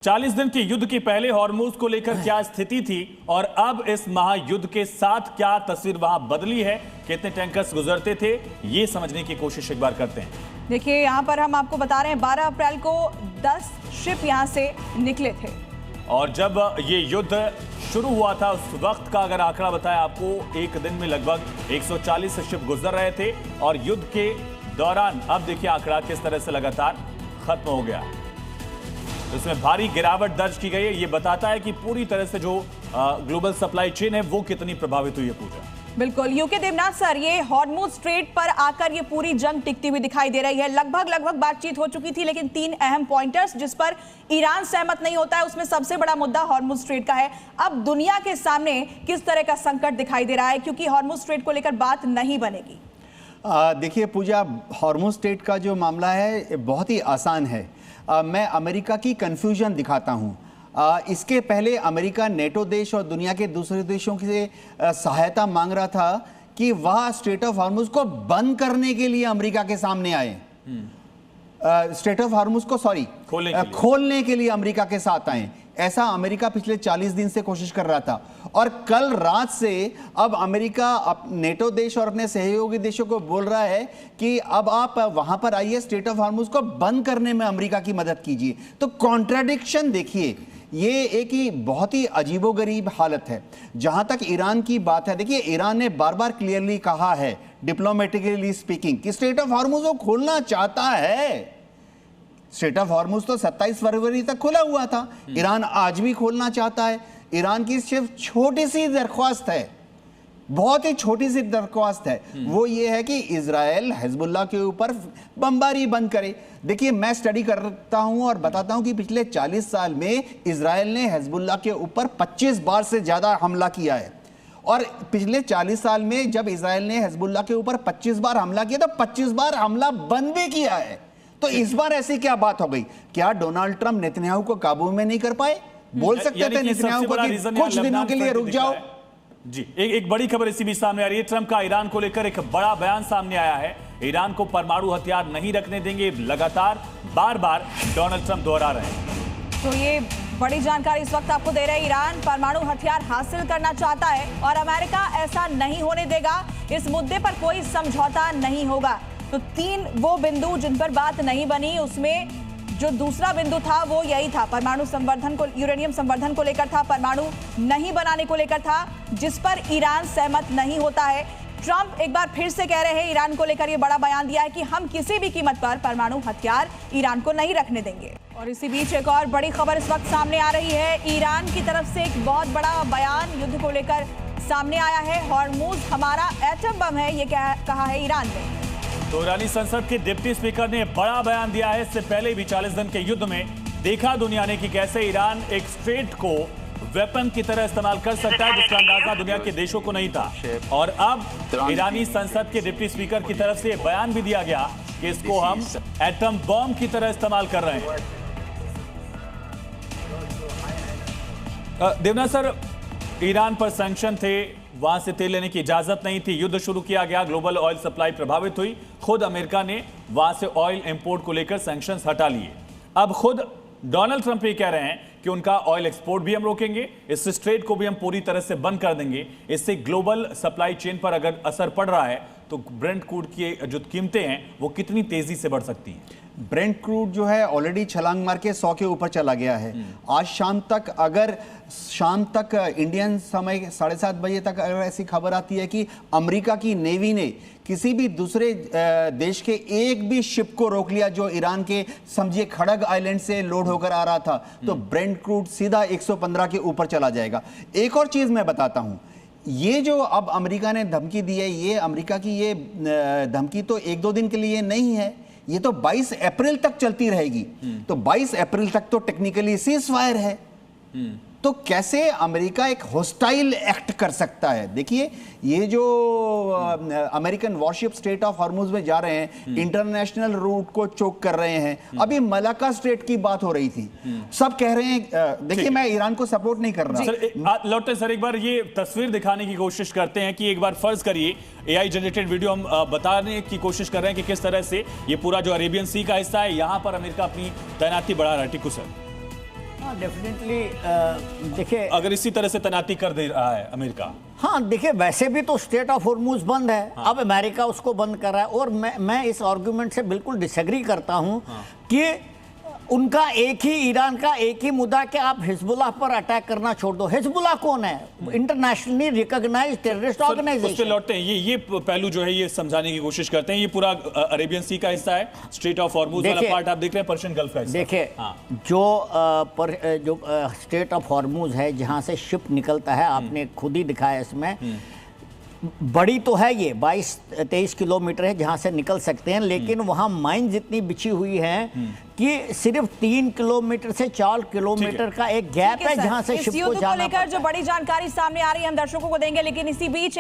40 दिन के युद्ध के पहले हॉर्मुज को लेकर क्या स्थिति थी और अब इस महायुद्ध के साथ क्या तस्वीर वहां बदली है, कितने टैंकर्स गुजरते थे, ये समझने की कोशिश एक बार करते हैं। देखिए यहाँ पर हम आपको बता रहे हैं 12 अप्रैल को 10 शिप यहाँ से निकले थे और जब ये युद्ध शुरू हुआ था उस वक्त का अगर आंकड़ा बताया आपको, एक दिन में लगभग 140 शिप गुजर रहे थे और युद्ध के दौरान अब देखिए आंकड़ा किस तरह से लगातार खत्म हो गया। इसमें भारी गिरावट दर्ज की गई है। ये बताता है कि पूरी तरह से जो ग्लोबल सप्लाई चेन है वो कितनी प्रभावित हुई है। पूजा बिल्कुल यूके देवनाथ सर, ये हॉर्मुज स्ट्रेट पर आकर ये पूरी जंग टिकती हुई दिखाई दे रही है। लगभग बातचीत हो चुकी थी, लेकिन 3 अहम पॉइंटर्स जिस पर ईरान सहमत नहीं होता है, उसमें सबसे बड़ा मुद्दा हॉर्मुज स्ट्रेट का है। अब दुनिया के सामने किस तरह का संकट दिखाई दे रहा है, क्योंकि हॉर्मुज स्ट्रेट को लेकर बात नहीं बनेगी। देखिए पूजा, हॉर्मुज स्ट्रेट का जो मामला है बहुत ही आसान है। मैं अमेरिका की कंफ्यूजन दिखाता हूँ। इसके पहले अमेरिका नेटो देश और दुनिया के दूसरे देशों से सहायता मांग रहा था कि वह स्ट्रेट ऑफ हॉर्मुज को बंद करने के लिए अमेरिका के सामने आए। स्ट्रेट ऑफ हॉर्मुज को खोलने के लिए अमेरिका के साथ आए। ऐसा अमेरिका पिछले 40 दिन से कोशिश कर रहा था और कल रात से अब अमेरिका नेटो देश और अपने सहयोगी देशों को बोल रहा है कि अब आप वहां पर आइए, स्ट्रेट ऑफ हॉर्मुज को बंद करने में अमेरिका की मदद कीजिए। तो कॉन्ट्राडिक्शन देखिए, ये एक ही बहुत ही अजीबोगरीब हालत है। जहां तक ईरान की बात है, देखिए ईरान ने बार बार क्लियरली कहा है, डिप्लोमेटिकली स्पीकिंग, कि स्ट्रेट ऑफ हॉर्मुज वो खोलना चाहता है। स्ट्रेट ऑफ हॉर्मुज तो 27 फरवरी तक खुला हुआ था, ईरान आज भी खोलना चाहता है। ईरान की सिर्फ छोटी सी दरख्वास्त है, बहुत ही छोटी सी दरख्वास्त है, वो ये है कि इजराइल हिजबुल्लाह के ऊपर बमबारी बंद करे। देखिए मैं स्टडी करता हूं और बताता हूं कि पिछले 40 साल में इजराइल ने हिजबुल्लाह के ऊपर 25 बार से ज्यादा हमला किया है। और पिछले 40 साल में जब इजराइल ने हिजबुल्लाह के ऊपर 25 बार हमला किया तो 25 बार हमला बंद भी किया है। तो इस बार ऐसी क्या बात हो गई? क्या डोनाल्ड ट्रंप नेतन्याहू को काबू में नहीं कर पाए? बोल सकते थे नेतन्याहू को कि कुछ दिनों के लिए रुक जाओ। जी, एक बड़ी खबर इसी बीच सामने आ रही है। ट्रंप का ईरान को लेकर एक बड़ा बयान सामने आया है। ईरान को परमाणु हथियार नहीं रखने देंगे, लगातार बार बार डोनाल्ड ट्रंप दोहरा रहे हैं। तो ये बड़ी जानकारी इस वक्त आपको दे रहे हैं। ईरान परमाणु हथियार हासिल करना चाहता है और अमेरिका ऐसा नहीं होने देगा। इस मुद्दे पर कोई समझौता नहीं होगा। तो 3 वो बिंदु जिन पर बात नहीं बनी, उसमें जो दूसरा बिंदु था वो यही था, परमाणु संवर्धन को, यूरेनियम संवर्धन को लेकर था, परमाणु नहीं बनाने को लेकर था, जिस पर ईरान सहमत नहीं होता है। ट्रंप एक बार फिर से कह रहे हैं, ईरान को लेकर ये बड़ा बयान दिया है कि हम किसी भी कीमत पर परमाणु हथियार ईरान को नहीं रखने देंगे। और इसी बीच एक और बड़ी खबर इस वक्त सामने आ रही है। ईरान की तरफ से एक बहुत बड़ा बयान युद्ध को लेकर सामने आया है। हॉर्मुज हमारा एटम बम है, ये कहा है ईरान ने। तो ईरानी संसद के डिप्टी स्पीकर ने बड़ा बयान दिया है। इससे पहले भी 40 दिन के युद्ध में देखा दुनिया ने कि कैसे ईरान एक स्ट्रेट को वेपन की तरह इस्तेमाल कर सकता है, जिसका अंदाजा दुनिया के देशों को नहीं था। और अब ईरानी संसद के डिप्टी स्पीकर की तरफ से बयान भी दिया गया कि इसको हम एटम बम की तरह इस्तेमाल कर रहे हैं। देवनाथ सर, ईरान पर सैंक्शन थे, वहां से तेल लेने की इजाजत नहीं थी, युद्ध शुरू किया गया, ग्लोबल ऑयल सप्लाई प्रभावित हुई, खुद अमेरिका ने वहां से ऑयल इंपोर्ट को लेकर सैंक्शंस हटा लिए। अब खुद डोनाल्ड ट्रंप ये कह रहे हैं कि उनका ऑयल एक्सपोर्ट भी हम रोकेंगे, इस स्ट्रेट को भी हम पूरी तरह से बंद कर देंगे। इससे ग्लोबल सप्लाई चेन पर अगर असर पड़ रहा है तो ब्रेंट क्रूड की जो कीमतें हैं वो कितनी तेजी से बढ़ सकती हैं? ब्रेंट क्रूड जो है ऑलरेडी छलांग मार के 100 के ऊपर चला गया है। आज शाम तक इंडियन समय 7:30 बजे तक अगर ऐसी खबर आती है कि अमेरिका की नेवी ने किसी भी दूसरे देश के एक भी शिप को रोक लिया जो ईरान के समझिए खड़ग आइलैंड से लोड होकर आ रहा था, तो ब्रेंट क्रूड सीधा 115 के ऊपर चला जाएगा। एक और चीज मैं बताता हूं, ये जो अब अमेरिका ने धमकी दी है, ये अमेरिका की ये धमकी तो 1-2 दिन के लिए नहीं है, ये तो 22 अप्रैल तक चलती रहेगी। तो 22 अप्रैल तक तो टेक्निकली सीज फायर है। तो कैसे अमेरिका एक होस्टाइल एक्ट कर सकता है? देखिए ये जो American worship straight of Hormuz में जा रहे हैं, इंटरनेशनल रूट को चोक कर रहे हैं। अभी मलाका स्ट्रेट की बात हो रही थी, सब कह रहे हैं। देखिए मैं ईरान को सपोर्ट नहीं कर रहा। सर लौटते सर एक बार ये तस्वीर दिखाने की कोशिश करते हैं कि एक बार फर्ज करिए एआई जनरेटेड वीडियो हम बताने की कोशिश कर रहे हैं कि किस तरह से ये पूरा जो अरेबियन सी का हिस्सा है, यहां पर अमेरिका अपनी तैनाती बढ़ा रहा है। टिकू सर हाँ डेफिनेटली देखिए, अगर इसी तरह से तैनाती कर दे रहा है अमेरिका। हाँ देखिए, वैसे भी तो स्टेट ऑफ हॉर्मूज बंद है। हाँ। अब अमेरिका उसको बंद कर रहा है, और मैं इस आर्गुमेंट से बिल्कुल डिसएग्री करता हूँ। हाँ। कि उनका एक ही, ईरान का एक ही मुद्दा कि आप हिजबुल्लाह पर अटैक करना छोड़ दो। हिजबुल्लाह कौन है? Internationally recognised terrorist organisation. उस पे लौटते हैं, ये पहलू जो है ये समझाने की कोशिश करते हैं। ये पूरा अरेबियन सी का हिस्सा है, स्ट्रेट ऑफ हॉर्मूज वाला पार्ट आप देख रहे हैं, पर्शियन गल्फ का हिस्सा। देखिए, हाँ। जो स्ट्रेट ऑफ हॉर्मूज है, जहां से शिप निकलता है, आपने खुद ही दिखाया इसमें, बड़ी तो है ये, 22-23 किलोमीटर है जहां से निकल सकते हैं, लेकिन वहां माइन जितनी बिछी हुई है कि सिर्फ 3 किलोमीटर से 4 किलोमीटर का एक गैप है जहां से शिप को जाना। लेकर जो बड़ी जानकारी सामने आ रही है हम दर्शकों को देंगे, लेकिन इसी बीच